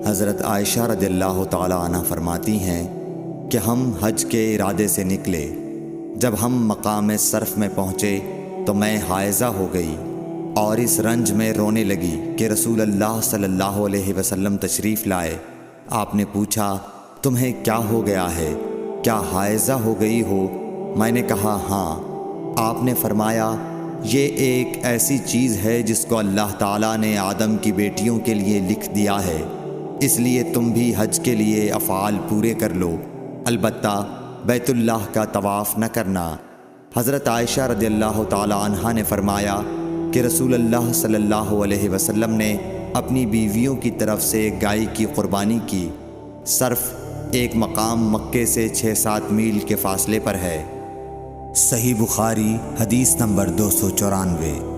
حضرت عائشہ رضی اللہ تعالی عنہ فرماتی ہیں کہ ہم حج کے ارادے سے نکلے۔ جب ہم مقام صرف میں پہنچے تو میں حائضہ ہو گئی اور اس رنج میں رونے لگی کہ رسول اللہ صلی اللہ علیہ وسلم تشریف لائے۔ آپ نے پوچھا تمہیں کیا ہو گیا ہے؟ کیا حائضہ ہو گئی ہو؟ میں نے کہا ہاں۔ آپ نے فرمایا یہ ایک ایسی چیز ہے جس کو اللہ تعالیٰ نے آدم کی بیٹیوں کے لیے لکھ دیا ہے، اس لیے تم بھی حج کے لیے افعال پورے کر لو، البتہ بیت اللہ کا طواف نہ کرنا۔ حضرت عائشہ رضی اللہ تعالی عنہا نے فرمایا کہ رسول اللہ صلی اللہ علیہ وسلم نے اپنی بیویوں کی طرف سے ایک گائے کی قربانی کی۔ صرف ایک مقام مکے سے 6-7 میل کے فاصلے پر ہے۔ صحیح بخاری حدیث نمبر 294۔